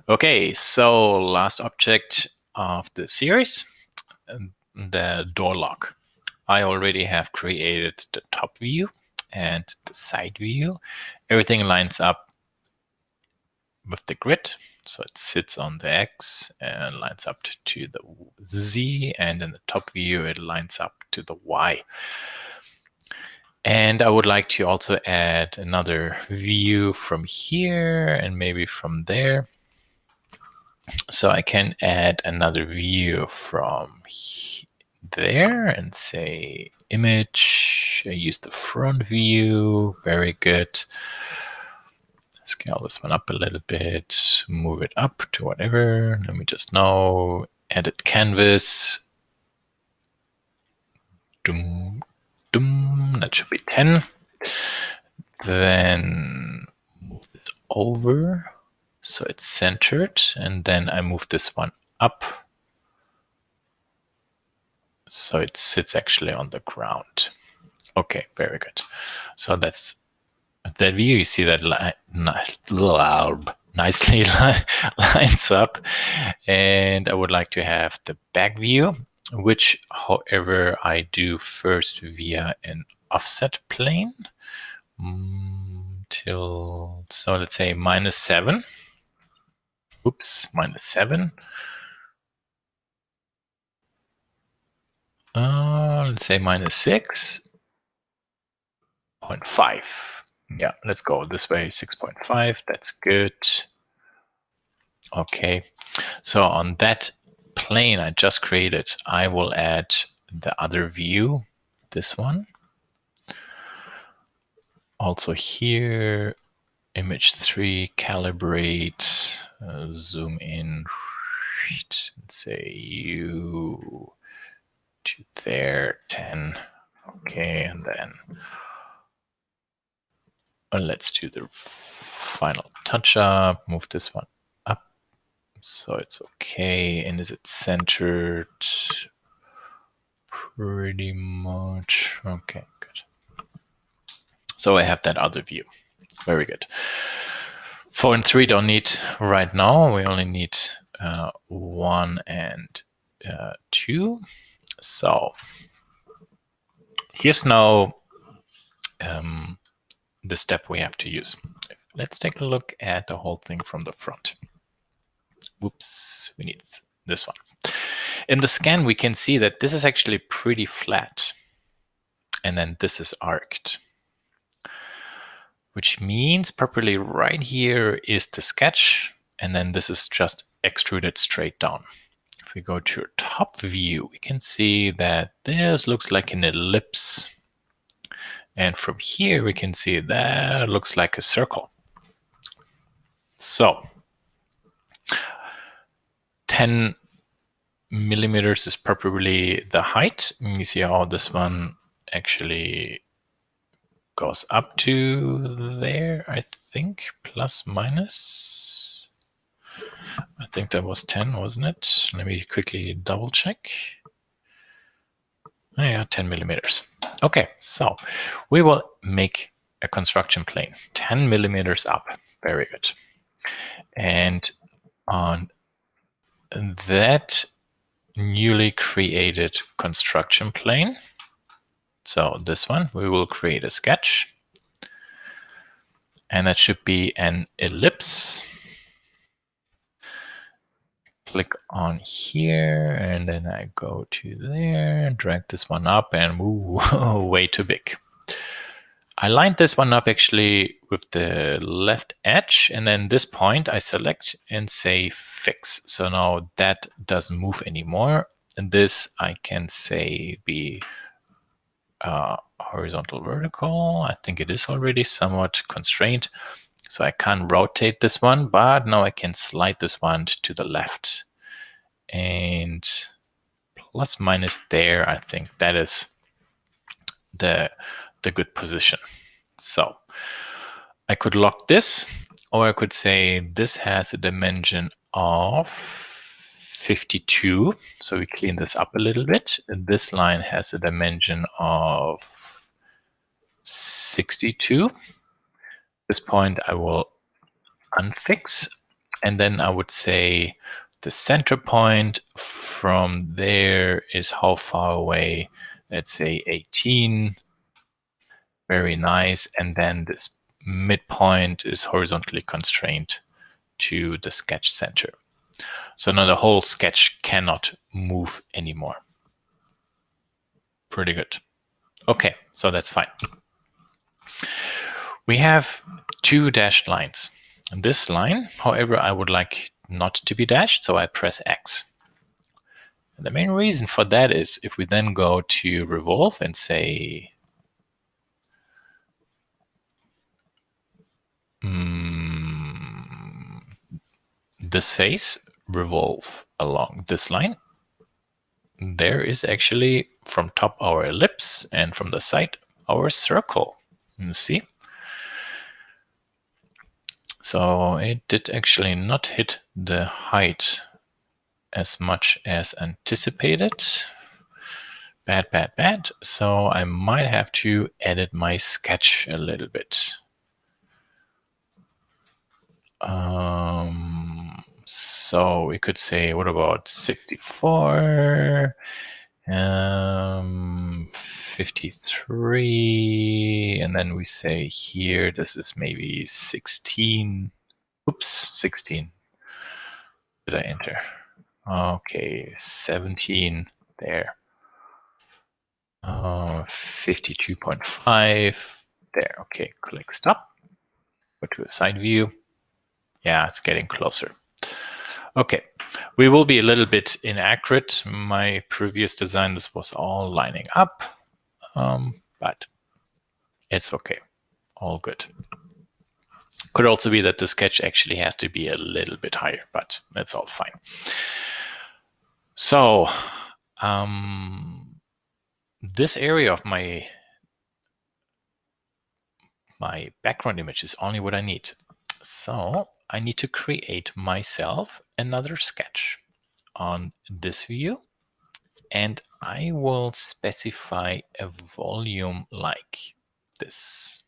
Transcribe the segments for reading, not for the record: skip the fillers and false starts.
Okay, so last object of the series, the door lock. I already have created the top view and the side view. Everything lines up with the grid. So it sits on the X and lines up to the Z, and in the top view it lines up to the Y. And I would like to also add another view from here and maybe from there. So I can add another view from there and say image. I use the front view. Very good. Scale this one up a little bit, move it up to whatever. Let me just know. Edit canvas. Doom, doom. That should be 10. Then move this over so it's centered, and then I move this one up so it sits actually on the ground. Okay, very good. So that's that view. You see that nicely lines up. And I would like to have the back view, which, however, I do first via an offset plane till, so let's say -7. Oops, -7. Let's say -6.5. Yeah, let's go this way, 6.5. That's good. Okay, so on that plane I just created, I will add the other view, this one. Also here, image 3, calibrate, zoom in, say you to there, 10. Okay, and then let's do the final touch up, move this one up so it's okay. And is it centered? Pretty much. Okay, good. So I have that other view. Very good. 4 and 3 don't need right now. We only need 1 and 2. So here's now the step we have to use. Let's take a look at the whole thing from the front. Whoops, we need this one. In the scan, we can see that this is actually pretty flat. And then this is arced. Which means properly right here is the sketch. And then this is just extruded straight down. If we go to a top view, we can see that this looks like an ellipse. And from here, we can see that looks like a circle. So 10 millimeters is probably the height. You see how this one actually goes up to there, I think, plus minus. I think that was 10, wasn't it? Let me quickly double check. Oh, yeah, 10 millimeters. Okay, so we will make a construction plane, 10 millimeters up. Very good. And on that newly created construction plane, so this one, we will create a sketch. And that should be an ellipse. Click on here, and then I go to there, drag this one up, and move way too big. I lined this one up actually with the left edge, and then this point I select and say fix. So now that doesn't move anymore. And this I can say be horizontal, vertical. I think it is already somewhat constrained. So I can't rotate this one, but now I can slide this one to the left. And plus minus there, I think that is the good position. So I could lock this, or I could say this has a dimension of 52. So we clean this up a little bit. And this line has a dimension of 62. At this point I will unfix. And then I would say the center point from there is how far away? Let's say 18. Very nice. And then this midpoint is horizontally constrained to the sketch center. So now the whole sketch cannot move anymore. Pretty good. Okay, so that's fine. We have two dashed lines. And this line, however, I would like not to be dashed, so I press X. And the main reason for that is if we then go to revolve and say this face, revolve along this line, there is actually from top our ellipse and from the side our circle. You see? So it did actually not hit the height as much as anticipated. Bad, bad, bad. So I might have to edit my sketch a little bit. So we could say, what about 64? 53, and then we say here, this is maybe 16. Oops, 16. Did I enter? Okay, 17 there. 52.5 there. Okay, click stop. Go to a side view. Yeah, it's getting closer. Okay, we will be a little bit inaccurate. My previous design, this was all lining up, but it's okay. All good. Could also be that the sketch actually has to be a little bit higher, but that's all fine. So this area of my background image is only what I need. So I need to create myself another sketch on this view, and I will specify a volume like this.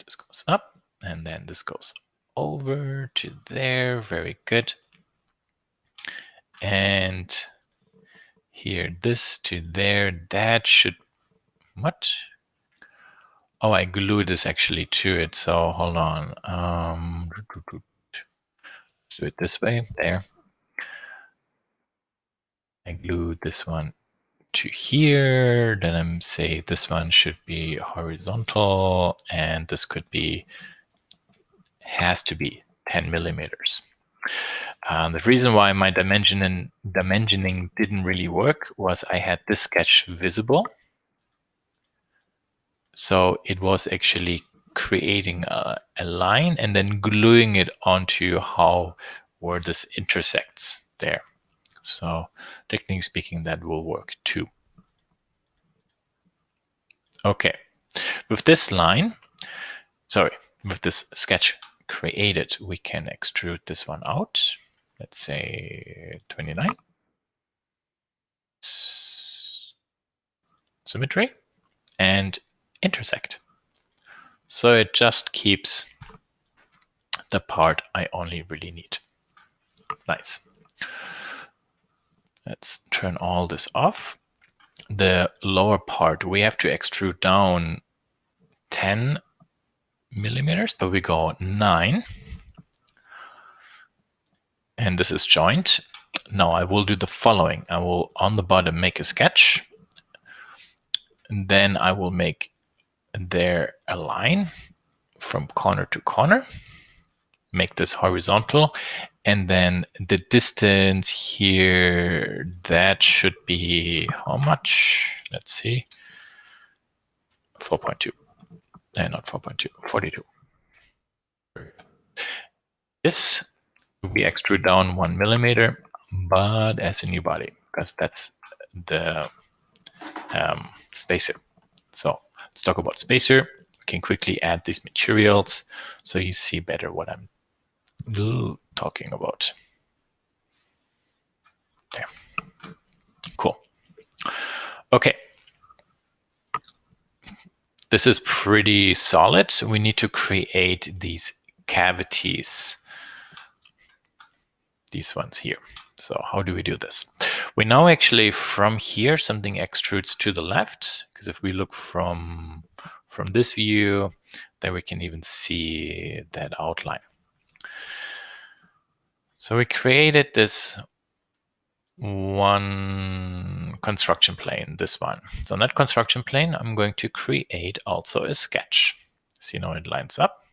This goes up, and then this goes over to there. Very good. And here, this to there. That should... What? Oh, I glued this actually to it. So hold on. Let's do it this way. There. I glued this one to here. Then I'm say this one should be horizontal, and this could be, has to be 10 millimeters. The reason why my dimensioning didn't really work was I had this sketch visible. So it was actually creating a line and then gluing it onto where this intersects there. So technically speaking, that will work too. Okay, with this line, sorry, with this sketch created, we can extrude this one out. Let's say 29. Symmetry and intersect. So it just keeps the part I only really need. Nice. Let's turn all this off. The lower part, we have to extrude down 10 millimeters, but we go 9. And this is joint. Now I will do the following. I will, on the bottom, make a sketch. And then I will make there a line from corner to corner. Make this horizontal. And then the distance here, that should be how much? Let's see. 4.2. Not 4.2, 42. This will be extrude down 1 millimeter, but as a new body, because that's the spacer. So let's talk about spacer. We can quickly add these materials so you see better what I'm talking about. There. Cool. Okay. This is pretty solid. We need to create these cavities, these ones here. So how do we do this? We know actually from here something extrudes to the left, because if we look from this view, then we can even see that outline. So we created this one construction plane, this one. So on that construction plane, I'm going to create also a sketch. See now it lines up.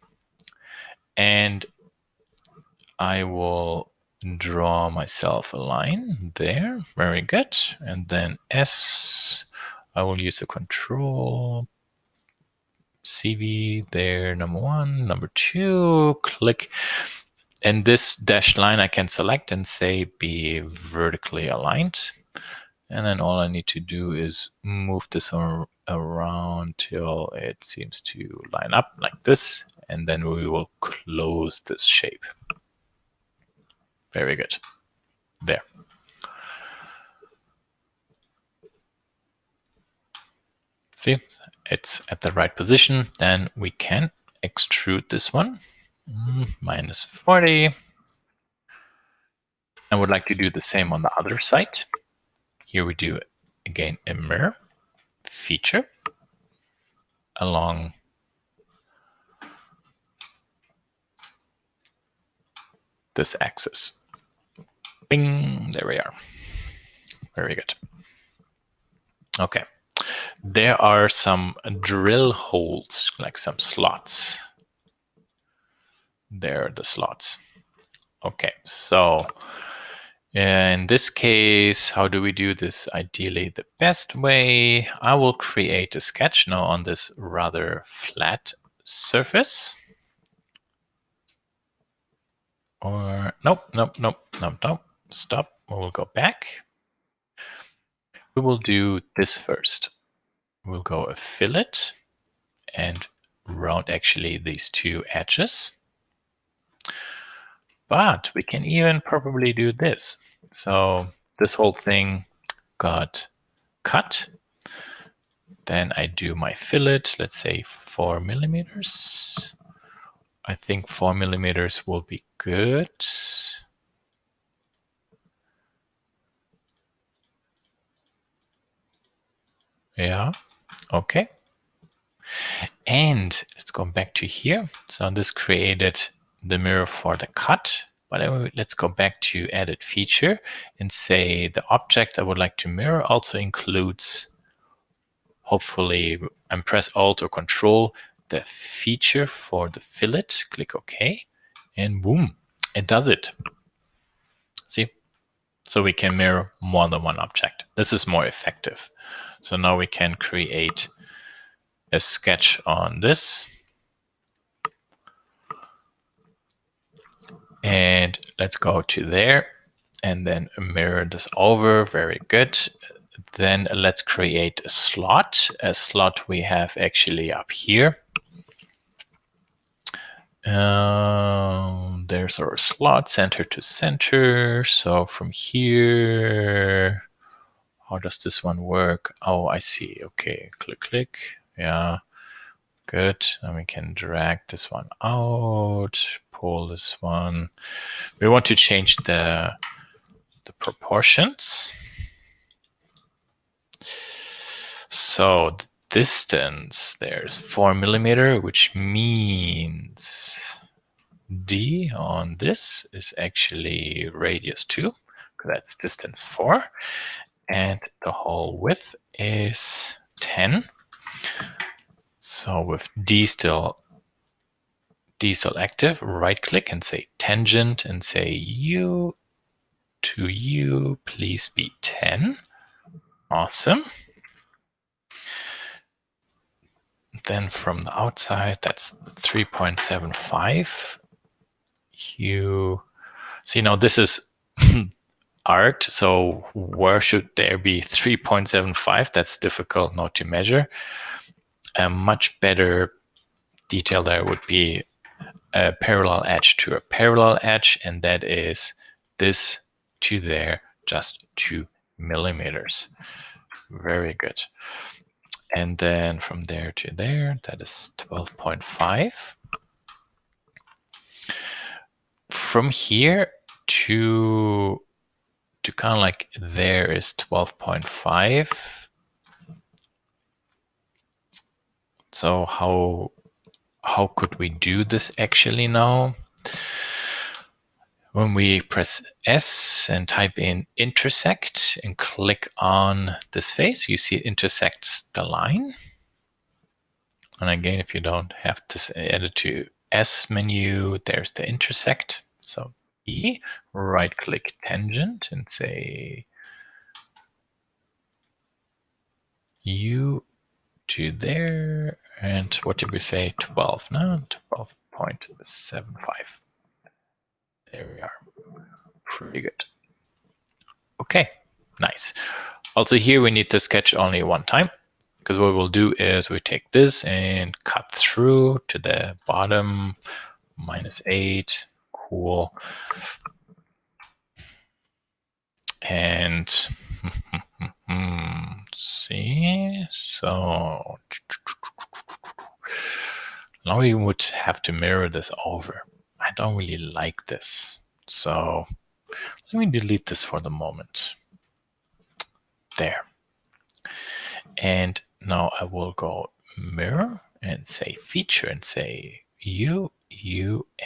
And I will draw myself a line there. Very good. And then S, I will use a control CV there, number 1, number 2, click. And this dashed line I can select and say be vertically aligned. And then all I need to do is move this around till it seems to line up like this. And then we will close this shape. Very good. There. See, it's at the right position. Then we can extrude this one. -40. I would like to do the same on the other side. Here we do again a mirror feature along this axis. Bing, there we are. Very good. Okay. There are some drill holes, like some slots. There are the slots. Okay, so in this case, how do we do this? Ideally, the best way, I will create a sketch now on this rather flat surface. Or nope, stop. We will go back. We will do this first. We'll go a fillet and round actually these two edges. But we can even probably do this. So this whole thing got cut. Then I do my fillet, let's say 4 millimeters. I think 4 millimeters will be good. Yeah, okay. And let's go back to here. So this created the mirror for the cut. But anyway, let's go back to edit feature and say the object I would like to mirror also includes, hopefully, and press Alt or Control, the feature for the fillet. Click OK. And boom, it does it. See? So we can mirror more than one object. This is more effective. So now we can create a sketch on this. And let's go to there and then mirror this over. Very good. Then let's create a slot. A slot we have actually up here. There's our slot, center to center. So from here, how does this one work? Oh, I see. Okay, click, click. Yeah, good. And we can drag this one out, pull this one. We want to change the proportions. So the distance, there's 4 millimeter, which means D on this is actually radius 2, because that's distance 4. And the whole width is 10. So with D still active, right click and say tangent and say U to U, please be 10. Awesome. Then from the outside, that's 3.75. You see now this is art, so where should there be 3.75? That's difficult not to measure. A much better detail there would be a parallel edge to a parallel edge, and that is this to there, just 2 millimeters. Very good. And then from there to there, that is 12.5. From here to kind of like there is 12.5. So how could we do this actually now? When we press S and type in intersect and click on this face, you see it intersects the line. And again, if you don't have this added to S menu, there's the intersect. So E, right click tangent and say U to there. And what did we say? 12, no, 12.75. There we are. Pretty good. Okay, nice. Also here we need to sketch only one time, because what we'll do is we take this and cut through to the bottom, -8, cool. And see, so now we would have to mirror this over. I don't really like this. So let me delete this for the moment. There. And now I will go mirror and say feature and say you,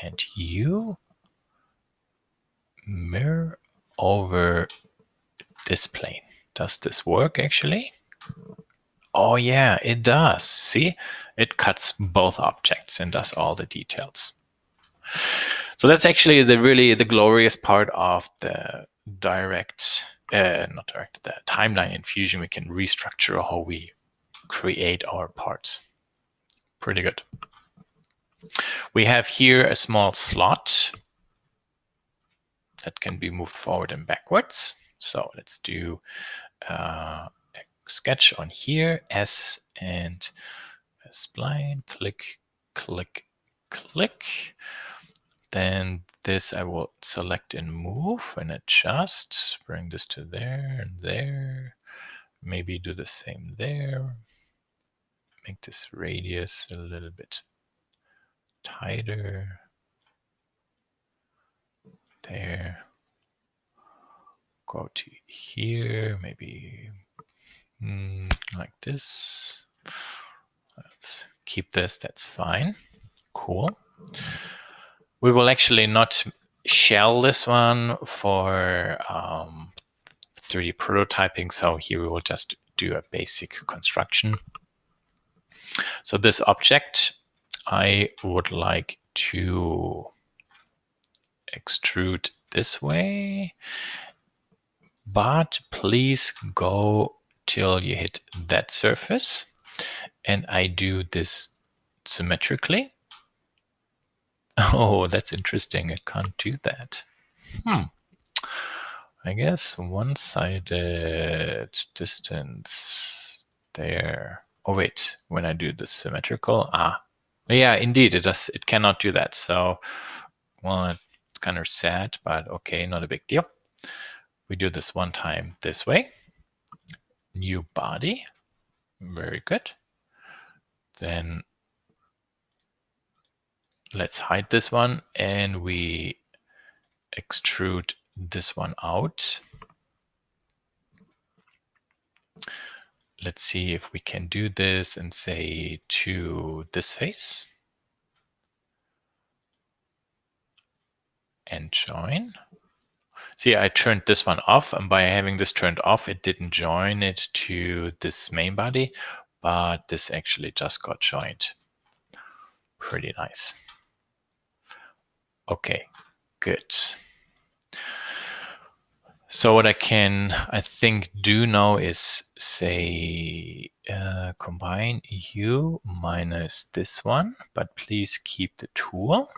and you. Mirror over this plane. Does this work actually? Oh yeah, it does. See, it cuts both objects and does all the details. So that's actually the glorious part of the direct, not direct, the timeline in Fusion. We can restructure how we create our parts. Pretty good. We have here a small slot that can be moved forward and backwards. So let's do a sketch on here, S and a spline, click, click, click. Then this I will select and move and adjust, bring this to there and there. Maybe do the same there. Make this radius a little bit tighter. There. Go to here, maybe like this. Let's keep this, that's fine. Cool. We will actually not shell this one for 3D prototyping, so here we will just do a basic construction. So this object I would like to extrude this way, but please go till you hit that surface, and I do this symmetrically. Oh, that's interesting. I can't do that. I guess one-sided distance there. Oh wait, when I do the symmetrical, yeah, indeed, it does. It cannot do that. So, well, it's kind of sad, but okay, not a big deal. We do this one time this way. New body, very good. Then let's hide this one, and we extrude this one out. Let's see if we can do this and say to this face and join. See, I turned this one off, and by having this turned off, it didn't join it to this main body, but this actually just got joined. Pretty nice. Okay, good. So what I think do now is say combine U minus this one, but please keep the tool.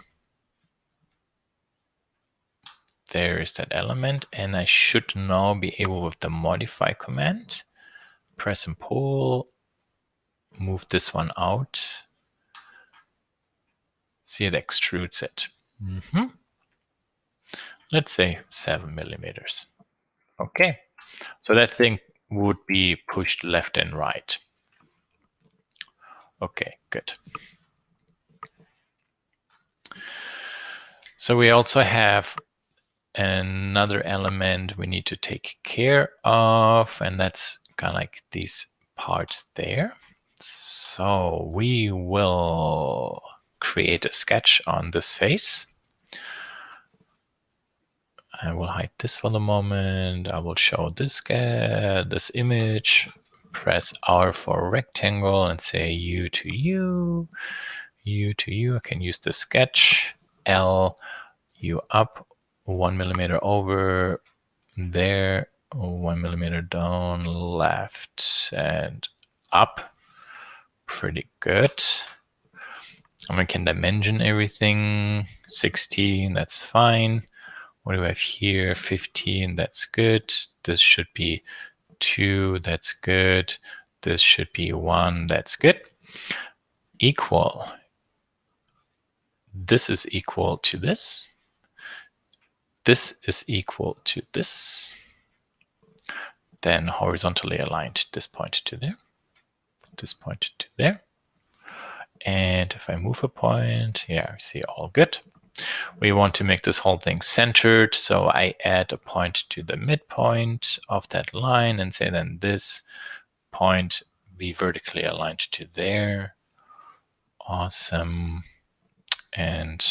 There is that element, and I should now be able with the modify command, press and pull, move this one out. See, it extrudes it. Let's say 7 millimeters. Okay, so that thing would be pushed left and right. Okay, good. So we also have another element we need to take care of, and that's kind of like these parts there. So we will create a sketch on this face. I will hide this for the moment. I will show this image. Press R for rectangle and say U to U, U to U. I can use the sketch. L, U up, 1 millimeter over, there, 1 millimeter down, left and up. Pretty good. And we can dimension everything. 16, that's fine. What do we have here? 15, that's good. This should be 2, that's good. This should be 1, that's good. Equal. This is equal to this. This is equal to this. Then horizontally aligned this point to there, this point to there. And if I move a point, yeah, see, all good. We want to make this whole thing centered, so I add a point to the midpoint of that line and say then this point be vertically aligned to there. Awesome. And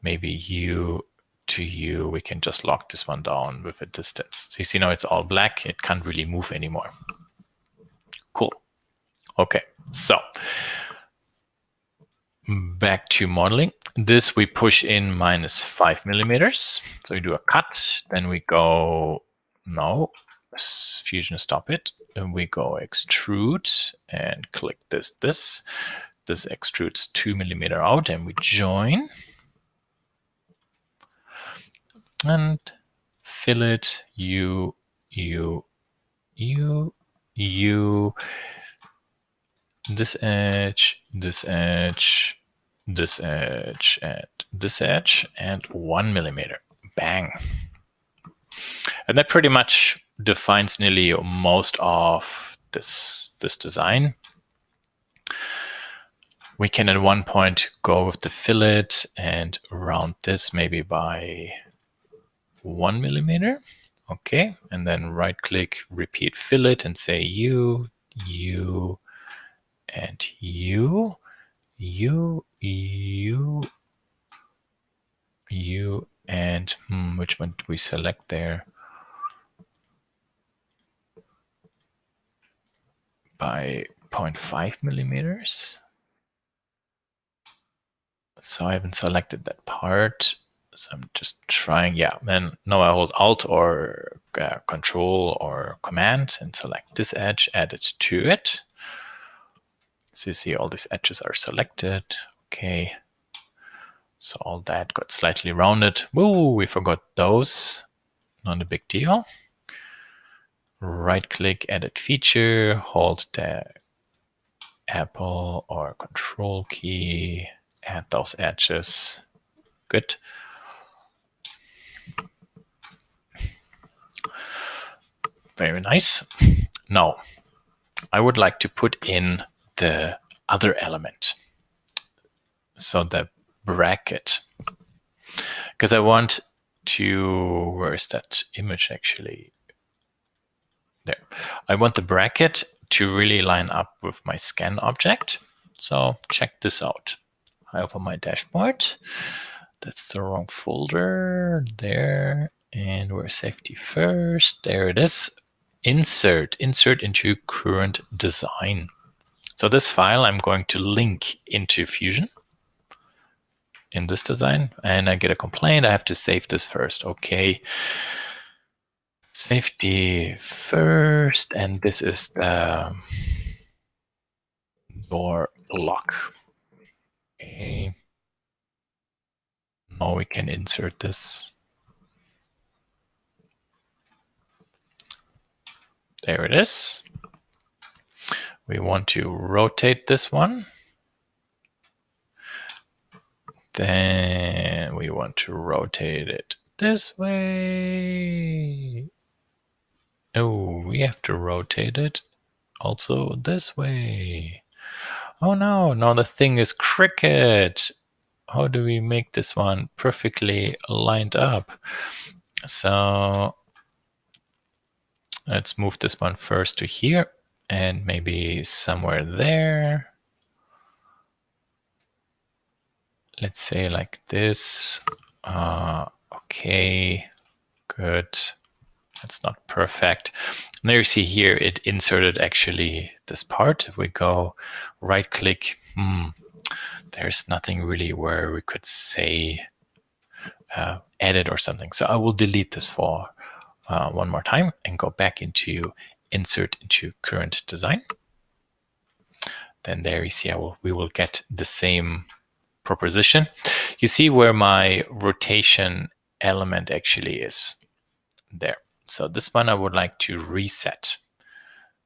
maybe U to U, we can just lock this one down with a distance. So you see now it's all black, it can't really move anymore. Cool. Okay, so back to modeling. This we push in -5 millimeters. So we do a cut, then we go, no, Fusion, stop it. Then we go extrude and click this. This extrudes 2 millimeter out and we join. And fillet, U, U, U, U, this edge, this edge, this edge, and this edge, and 1 millimeter. Bang. And that pretty much defines nearly most of this design. We can at one point go with the fillet and round this maybe by 1 millimeter. Okay, and then right click, repeat fillet and say U, U, and U, U, U, U, and which one do we select there? By 0.5 millimeters. So I haven't selected that part. So I'm just trying, yeah, then now I hold Alt or Control or Command and select this edge, add it to it. So you see all these edges are selected. Okay. So all that got slightly rounded. Whoa, we forgot those. Not a big deal. Right click, edit feature, hold the Apple or Control key, add those edges. Good. Very nice. Now, I would like to put in the other element. So the bracket. Because I want to, where is that image actually? There. I want the bracket to really line up with my scan object. So check this out. I open my dashboard. That's the wrong folder. There. And we're safety first. There it is. Insert into current design. So this file I'm going to link into Fusion in this design, and I get a complaint. I have to save this first. Okay. Safety first, and this is the door lock. Okay. Now we can insert this. There it is. We want to rotate this one. Then we want to rotate it this way. Oh, we have to rotate it also this way. Oh no, now the thing is cricket. How do we make this one perfectly lined up? So let's move this one first to here and maybe somewhere there. Let's say like this. Okay, good. That's not perfect. And there you see here, it inserted actually this part. If we go right click, there's nothing really where we could say edit or something. So I will delete this for one more time and go back into insert into current design. Then there you see we will get the same proposition. You see where my rotation element actually is there. So this one I would like to reset.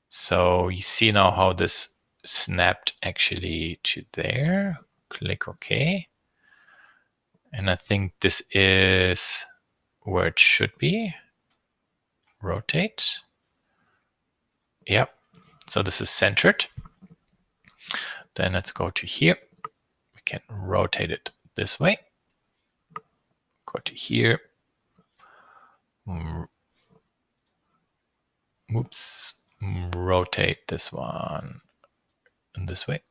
So you see now how this snapped actually to there. Click OK. And I think this is where it should be. Rotate. Yep. So this is centered. Then let's go to here. We can rotate it this way. Go to here. Oops. Rotate this one in this way.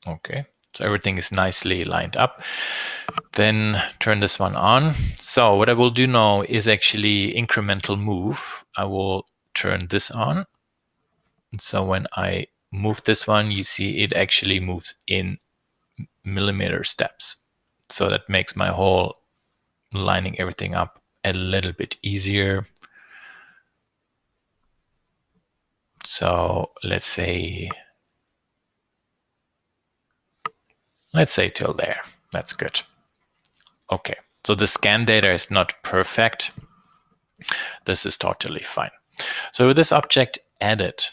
Okay. So everything is nicely lined up. Then turn this one on. So what I will do now is actually incremental move. I will turn this on. And so when I move this one, you see it actually moves in millimeter steps. So that makes my whole lining everything up a little bit easier. So let's say till there. That's good. Okay, so the scan data is not perfect. This is totally fine. So with this object added,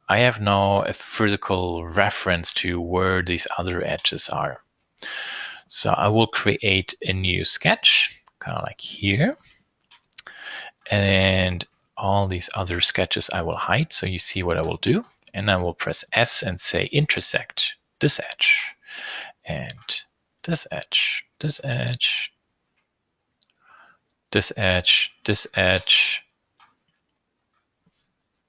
I have now a physical reference to where these other edges are. So I will create a new sketch, kind of like here. And all these other sketches I will hide. So you see what I will do. And I will press S and say intersect this edge and this edge, this edge, this edge, this edge.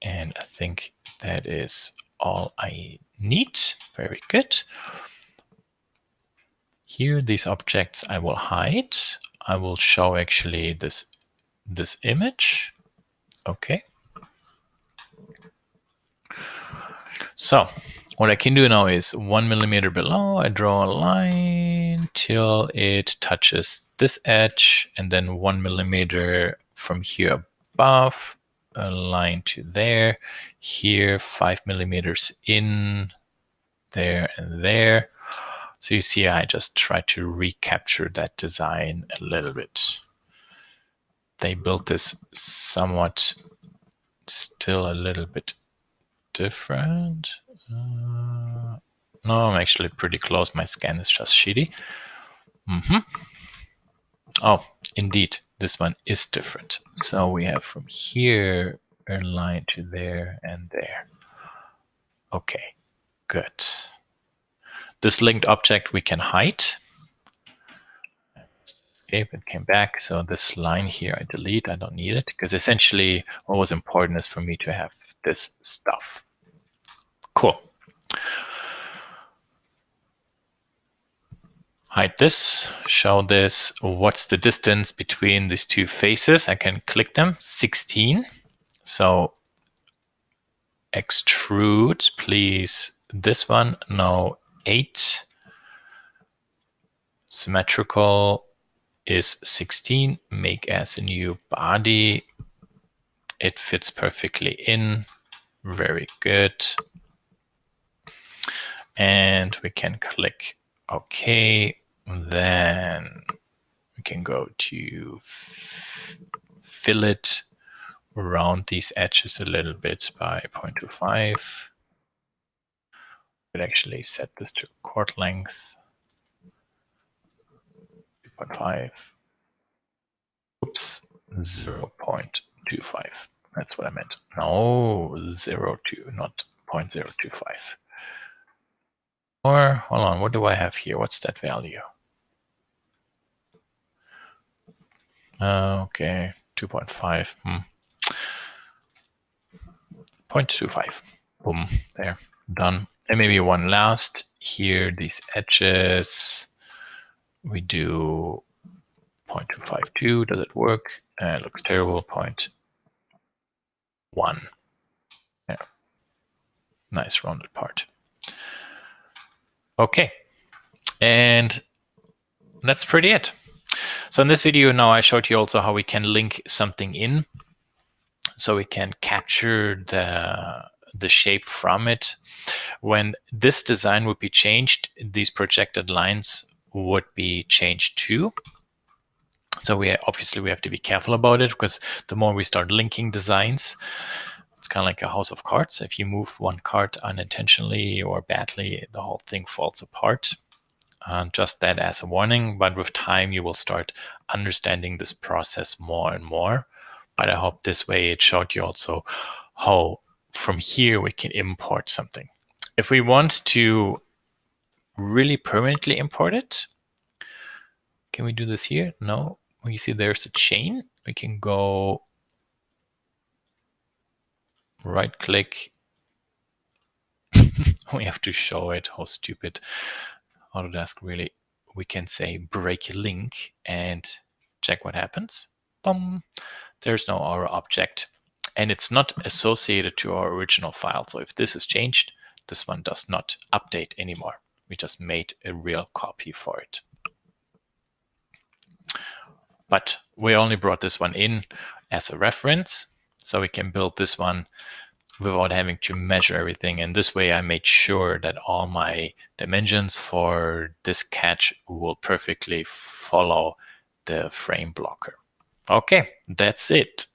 And I think that is all I need. Very good. Here, these objects I will hide. I will show actually this image. Okay. So what I can do now is 1 millimeter below, I draw a line till it touches this edge, and then 1 millimeter from here above, a line to there, here 5 millimeters in, there and there. So you see I just try to recapture that design a little bit. They built this somewhat still a little bit different. No, I'm actually pretty close. My scan is just shitty. Oh, indeed, this one is different. So we have from here a line to there and there. Okay, good. This linked object we can hide. Escape, it came back. So this line here I delete. I don't need it because essentially what was important is for me to have this stuff. Cool. Hide this, show this. What's the distance between these two faces? I can click them, 16. So extrude, please. This one, no, 8. Symmetrical is 16. Make as a new body. It fits perfectly in. Very good. And we can click OK. Then we can go to fillet around these edges a little bit by 0.25. We'd actually set this to chord length 2.5. Oops, 0.25. That's what I meant. No, 0.2, not 0.025. Or, hold on, what do I have here? What's that value? Okay, 2.5. 0.25. Boom, there, done. And maybe one last. Here, these edges, we do 0.252. Does it work? It looks terrible. 0.1. Yeah, nice rounded part. Okay, and that's pretty it. So in this video now I showed you also how we can link something in. So we can capture the shape from it. When this design would be changed, these projected lines would be changed too. So we have to be careful about it, because the more we start linking designs, it's kind of like a house of cards. If you move one card unintentionally or badly, the whole thing falls apart. Just that as a warning, but with time you will start understanding this process more and more. But I hope this way it showed you also how from here we can import something. If we want to really permanently import it, can we do this here? No. You see there's a chain. We can go right click. We have to show it. How stupid. Autodesk really. We can say break link and check what happens. Boom. There's no our object, and it's not associated to our original file. So if this is changed, this one does not update anymore. We just made a real copy for it. But we only brought this one in as a reference, so we can build this one without having to measure everything. And this way I made sure that all my dimensions for this catch will perfectly follow the frame blocker. Okay, that's it.